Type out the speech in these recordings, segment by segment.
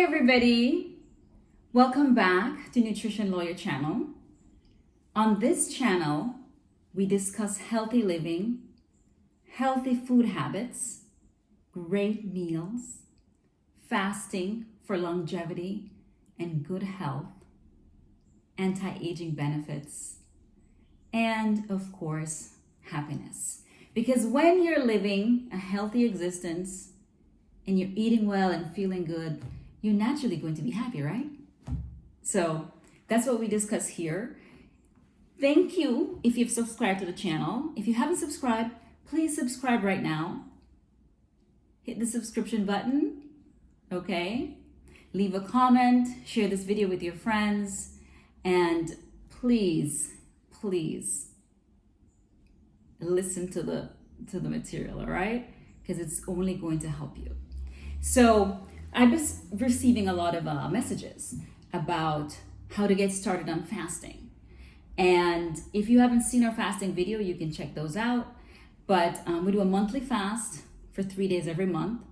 Hi everybody, welcome back to Nutrition Lawyer channel. On this channel, we discuss healthy living, healthy food habits, great meals, fasting for longevity and good health, anti-aging benefits, and of course, happiness. Because when you're living a healthy existence and you're eating well and feeling good, you're naturally going to be happy, right? So that's what we discuss here. Thank you if you've subscribed to the channel. If you haven't subscribed, please subscribe right now. Hit the subscription button, okay? Leave a comment, share this video with your friends, and please listen to the material, all right? Because it's only going to help you. So I was receiving a lot of messages about how to get started on fasting. And if you haven't seen our fasting video, you can check those out. But we do a monthly fast for 3 days every month.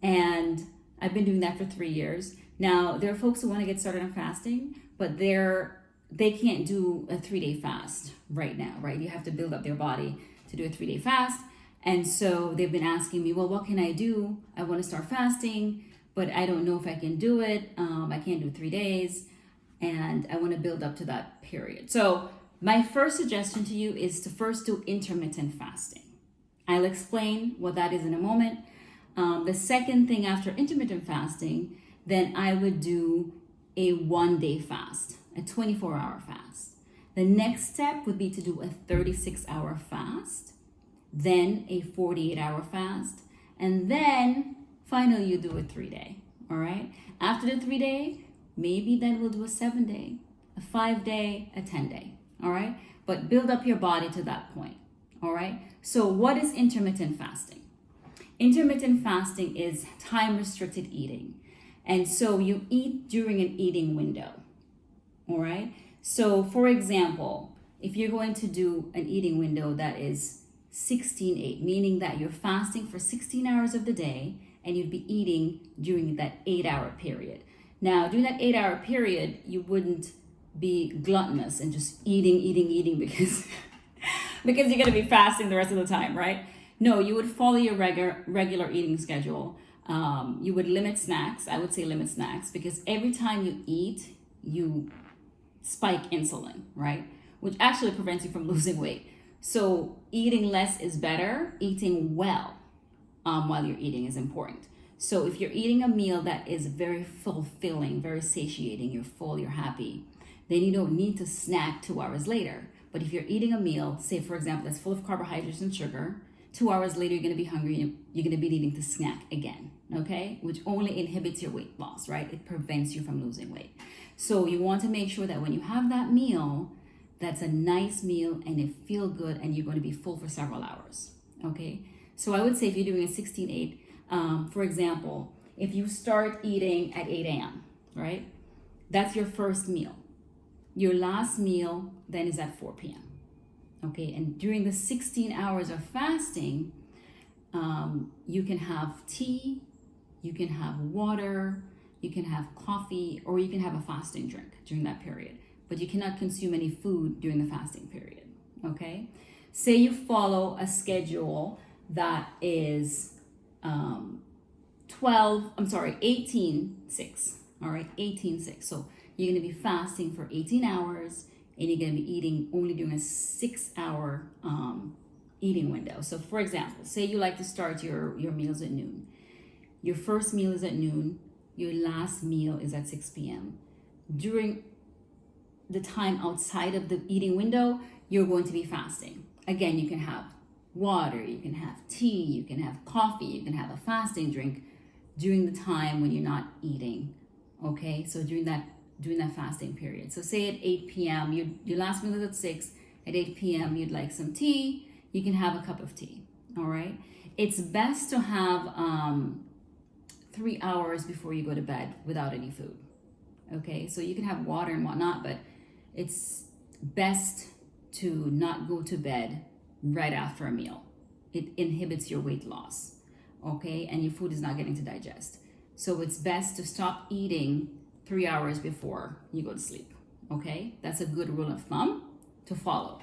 And I've been doing that for 3 years. Now, there are folks who want to get started on fasting, but they can't do a 3-day fast right now, right? You have to build up their body to do a 3-day fast. And so they've been asking me, well, what can I do? I want to start fasting, but I don't know if I can do it. I can't do 3 days, and I want to build up to that period. So my first suggestion to you is to first do intermittent fasting. I'll explain what that is in a moment. The second thing after intermittent fasting, then I would do a 1-day fast, a 24-hour fast. The next step would be to do a 36-hour fast, then a 48-hour fast, and then finally you do a 3-day, all right? After the 3-day, maybe then we'll do a 7-day, a 5-day, a 10-day, all right? But build up your body to that point, all right? So what is intermittent fasting? Intermittent fasting is time-restricted eating. And so you eat during an eating window, all right? So for example, if you're going to do an eating window that is 16-8, meaning that you're fasting for 16 hours of the day and you'd be eating during that 8-hour period. Now, during that 8-hour period, you wouldn't be gluttonous and just eating because because you're going to be fasting the rest of the time, right? No, you would follow your regular eating schedule. You would limit snacks. I would say limit snacks because every time you eat, you spike insulin, right? Which actually prevents you from losing weight. So eating less is better. Eating well while you're eating is important. So if you're eating a meal that is very fulfilling, very satiating, you're full, you're happy, then you don't need to snack 2 hours later. But if you're eating a meal, say for example, that's full of carbohydrates and sugar, 2 hours later you're going to be hungry and you're going to be needing to snack again, okay? Which only inhibits your weight loss, right? It prevents you from losing weight. So you want to make sure that when you have that meal, that's a nice meal and it feels good and you're going to be full for several hours, okay? So I would say if you're doing a 16-8, for example, if you start eating at 8 a.m., right? That's your first meal. Your last meal then is at 4 p.m., okay? And during the 16 hours of fasting, you can have tea, you can have water, you can have coffee, or you can have a fasting drink during that period. But you cannot consume any food during the fasting period, okay? Say you follow a schedule that is 18-6, all right? 18-6. So you're gonna be fasting for 18 hours and you're gonna be eating only during a 6-hour eating window. So for example, say you like to start your meals at noon. Your first meal is at noon, your last meal is at 6 p.m. During the time outside of the eating window, you're going to be fasting. Again, you can have water, you can have tea, you can have coffee, you can have a fasting drink during the time when you're not eating, okay? So during that fasting period. So say at 8 p.m., your last meal is at 6, at 8 p.m. you'd like some tea, you can have a cup of tea, all right? It's best to have 3 hours before you go to bed without any food, okay? So you can have water and whatnot, but it's best to not go to bed right after a meal. It inhibits your weight loss, okay? And your food is not getting to digest. So it's best to stop eating 3 hours before you go to sleep. Okay, that's a good rule of thumb to follow.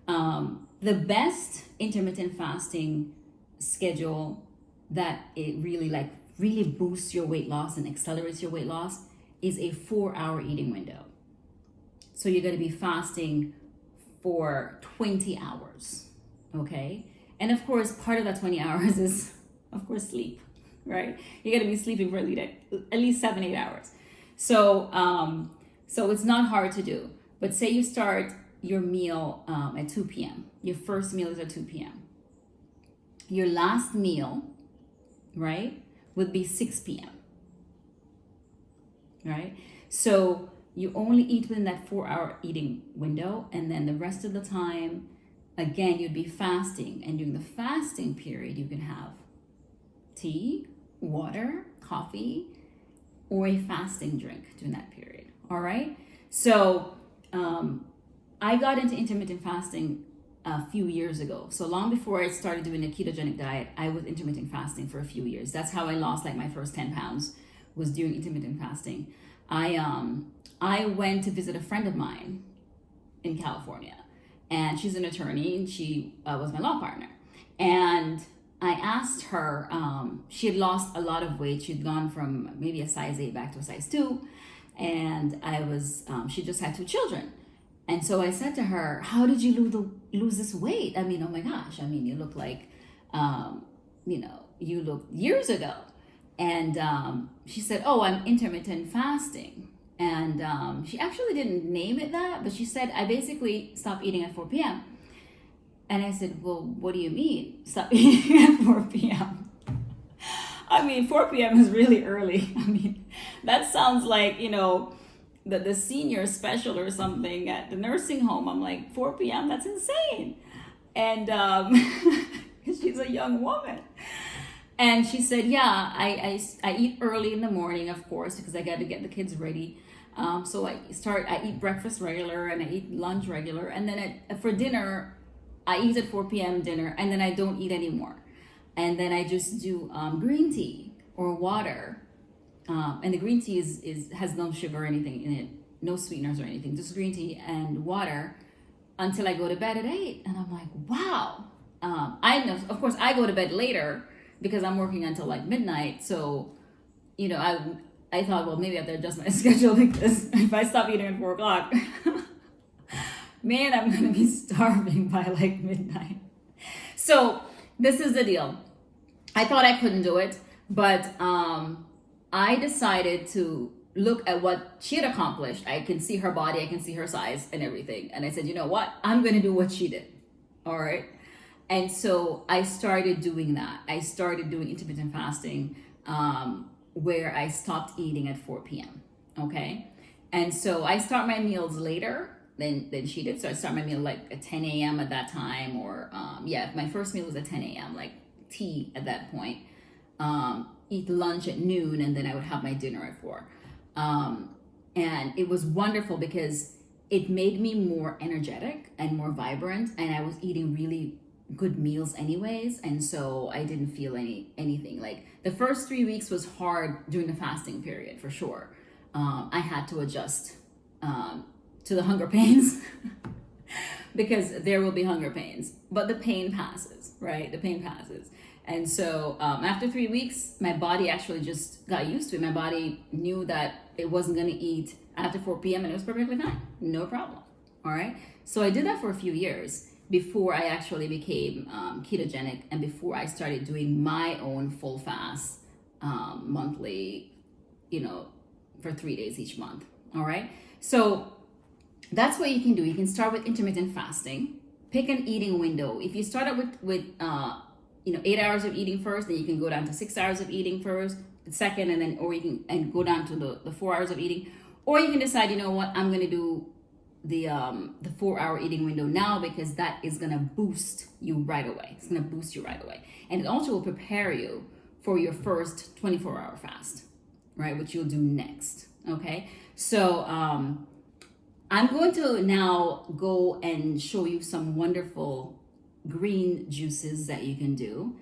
The best intermittent fasting schedule that it really boosts your weight loss and accelerates your weight loss is a 4-hour eating window. So you're going to be fasting for 20 hours. Okay, and of course part of that 20 hours is of course sleep, right? You're going to be sleeping for at least 7-8 hours. So it's not hard to do. But say you start your meal at 2 p.m. Your first meal is at 2 p.m. Your last meal, right, would be 6 p.m. Right? So you only eat within that 4-hour eating window, and then the rest of the time, again, you'd be fasting. And during the fasting period, you can have tea, water, coffee, or a fasting drink during that period. All right? So I got into intermittent fasting a few years ago. So long before I started doing a ketogenic diet, I was intermittent fasting for a few years. That's how I lost like my first 10 pounds, was doing intermittent fasting. I went to visit a friend of mine in California, and she's an attorney, and she was my law partner. And I asked her, she had lost a lot of weight. She'd gone from maybe a size 8 back to a size 2. And she just had 2 children. And so I said to her, how did you lose this weight? I mean, oh my gosh. I mean, you look like, you look years ago. And she said, oh, I'm intermittent fasting. And she actually didn't name it that, but she said, I basically stopped eating at 4 p.m. And I said, well, what do you mean, stop eating at 4 p.m.? I mean, 4 p.m. is really early. I mean, that sounds like, the senior special or something at the nursing home. I'm like, 4 p.m., that's insane. And she's a young woman. And she said, yeah, I eat early in the morning, of course, because I got to get the kids ready. So I eat breakfast regular, and I eat lunch regular. And then for dinner, I eat at 4 p.m. dinner, and then I don't eat anymore. And then I just do green tea or water. And the green tea has no sugar or anything in it, no sweeteners or anything, just green tea and water until I go to bed at 8. And I'm like, wow. I know, of course, I go to bed later because I'm working until like midnight. So, I thought, well, maybe I have to adjust my schedule, because if I stop eating at 4 o'clock, man, I'm going to be starving by like midnight. So this is the deal. I thought I couldn't do it, but I decided to look at what she had accomplished. I can see her body, I can see her size and everything. And I said, you know what? I'm going to do what she did. All right. And so I started doing that. I started doing intermittent fasting, where I stopped eating at 4 p.m. Okay. And so I start my meals later than she did. So I start my meal like at 10 a.m. at that time, or my first meal was at 10 a.m., like tea at that point. Eat lunch at noon, and then I would have my dinner at 4. And it was wonderful because it made me more energetic and more vibrant, and I was eating really good meals anyways, and so I didn't feel anything. Like the first 3 weeks was hard during the fasting period, for sure. I had to adjust to the hunger pains because there will be hunger pains, but the pain passes, right? The pain passes. And so after 3 weeks, my body actually just got used to it. My body knew that it wasn't going to eat after 4 p.m. and it was perfectly fine. No problem. All right. So I did that for a few years before I actually became ketogenic, and before I started doing my own full fast monthly, for 3 days each month. All right. So that's what you can do. You can start with intermittent fasting. Pick an eating window. If you start out with 8 hours of eating first, then you can go down to 6 hours of eating first, second, and then, or you can go down to the 4 hours of eating, or you can decide, you know what, I'm going to do the 4-hour eating window now, because that is going to boost you right away. It's going to boost you right away. And it also will prepare you for your first 24-hour fast, right? Which you'll do next. Okay. So, I'm going to now go and show you some wonderful green juices that you can do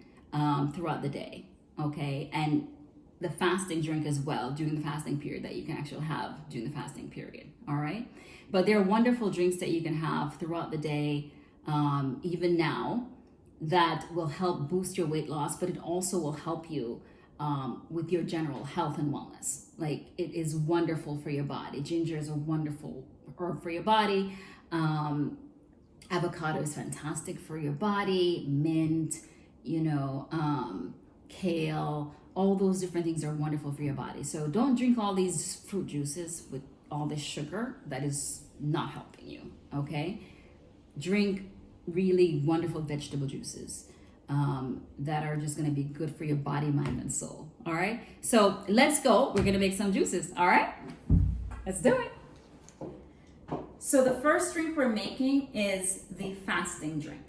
throughout the day. Okay. And the fasting drink as well during the fasting period that you can actually have during the fasting period. All right. But there are wonderful drinks that you can have throughout the day, even now, that will help boost your weight loss, but it also will help you with your general health and wellness. Like, it is wonderful for your body. Ginger is a wonderful herb for your body. Avocado is fantastic for your body. Mint, kale, all those different things are wonderful for your body. So don't drink all these fruit juices with all this sugar. That is not helping you, okay? Drink really wonderful vegetable juices that are just going to be good for your body, mind, and soul. All right, so let's go. We're going to make some juices. All right, let's do it. So the first drink we're making is the fasting drink.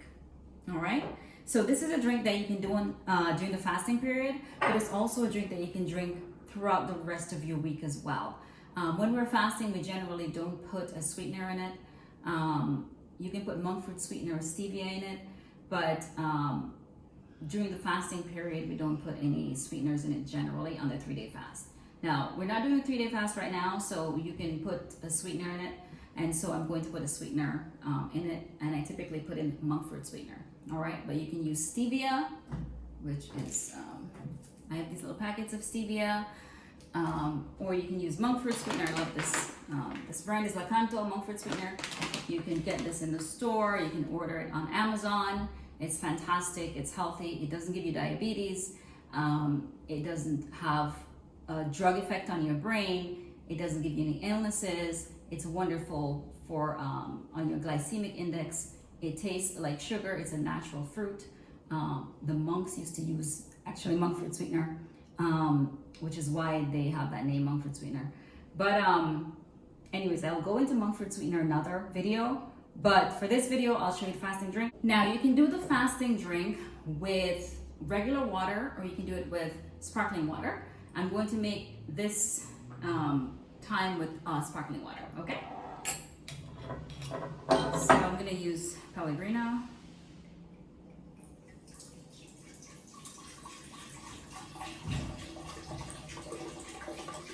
All right, so this is a drink that you can do during the fasting period, but it's also a drink that you can drink throughout the rest of your week as well. When we're fasting, we generally don't put a sweetener in it. You can put Monkfruit sweetener or Stevia in it, but during the fasting period, we don't put any sweeteners in it generally on the 3-day fast. Now, we're not doing a 3-day fast right now, so you can put a sweetener in it, and so I'm going to put a sweetener in it, and I typically put in Monkfruit sweetener, all right? But you can use Stevia, which is, I have these little packets of Stevia, or you can use Monkfruit sweetener. I love this. This brand is Lakanto Monkfruit sweetener. You can get this in the store. You can order it on Amazon. It's fantastic. It's healthy. It doesn't give you diabetes. It doesn't have a drug effect on your brain. It doesn't give you any illnesses. It's wonderful for on your glycemic index. It tastes like sugar. It's a natural fruit. The monks used to use actually Monkfruit sweetener, which is why they have that name, Monkfruit sweetener. But anyways, I'll go into Monkfruit sweetener another video. But for this video, I'll show you the fasting drink. Now, you can do the fasting drink with regular water, or you can do it with sparkling water. I'm going to make this time with sparkling water, okay? So I'm gonna use Pellegrino.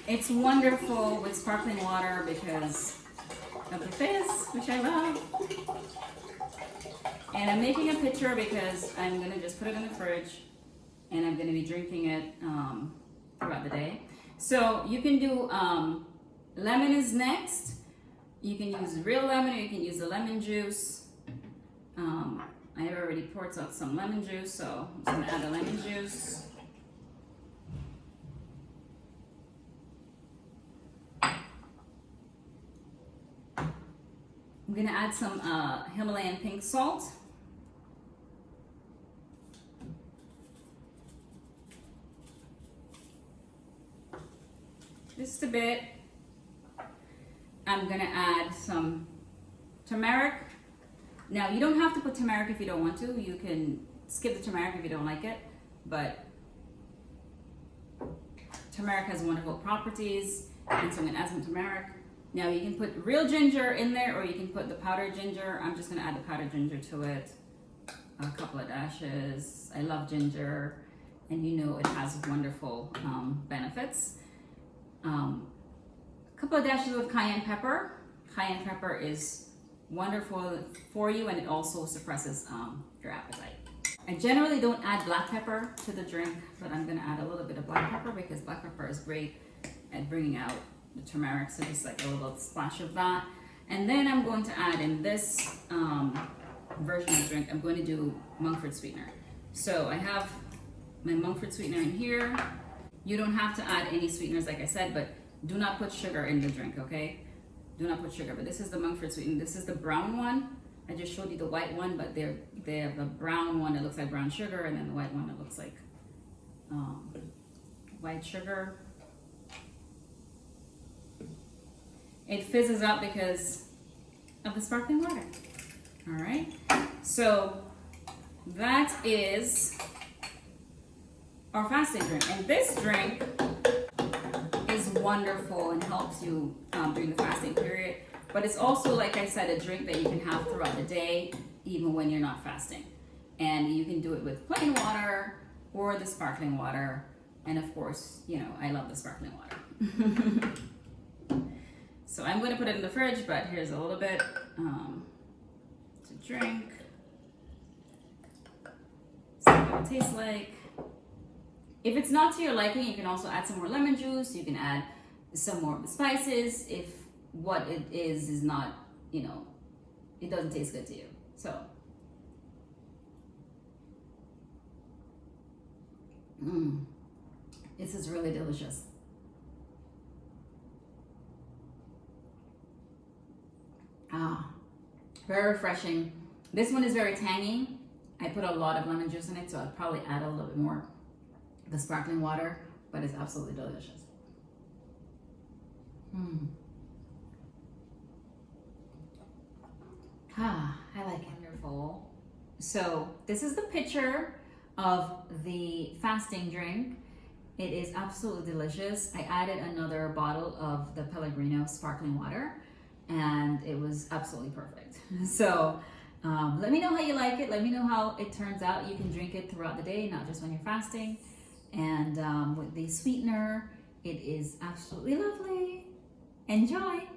It's wonderful with sparkling water because of the fizz, which I love. And I'm making a pitcher because I'm gonna just put it in the fridge and I'm gonna be drinking it throughout the day. So you can do, lemon is next. You can use real lemon or you can use the lemon juice. I have already poured out some lemon juice, so I'm just gonna add the lemon juice. I'm gonna add some Himalayan pink salt. Just a bit. I'm gonna add some turmeric. Now, you don't have to put turmeric if you don't want to. You can skip the turmeric if you don't like it, but turmeric has wonderful properties, and so I'm gonna add some turmeric. Now, you can put real ginger in there, or you can put the powdered ginger. I'm just gonna add the powdered ginger to it. A couple of dashes. I love ginger, and you know it has wonderful benefits. A couple of dashes of cayenne pepper. Cayenne pepper is wonderful for you, and it also suppresses your appetite. I generally don't add black pepper to the drink, but I'm gonna add a little bit of black pepper because black pepper is great at bringing out the turmeric, so just like a little splash of that. And then I'm going to add in this version of the drink, I'm going to do Monkfruit sweetener. So I have my Monkfruit sweetener in here. You don't have to add any sweeteners, like I said, but do not put sugar in the drink, okay? Do not put sugar, but this is the Monkfruit sweetener. This is the brown one. I just showed you the white one, but they have the brown one that looks like brown sugar, and then the white one that looks like white sugar. It fizzes up because of the sparkling water. All right, so that is our fasting drink. And this drink is wonderful and helps you during the fasting period. But it's also, like I said, a drink that you can have throughout the day, even when you're not fasting. And you can do it with plain water or the sparkling water. And of course, you know, I love the sparkling water. So I'm going to put it in the fridge, but here's a little bit to drink. See what it tastes like. If it's not to your liking, you can also add some more lemon juice. You can add some more spices if what it is not, you know, it doesn't taste good to you. So, this is really delicious. Very refreshing. This one is very tangy. I put a lot of lemon juice in it, so I'd probably add a little bit more of the sparkling water, but it's absolutely delicious. I like it. Wonderful. So this is the picture of the fasting drink. It is absolutely delicious. I added another bottle of the Pellegrino sparkling water, and it was absolutely perfect. So let me know how you like it. Let me know how it turns out. You can drink it throughout the day, not just when you're fasting. And with the sweetener, it is absolutely lovely. Enjoy.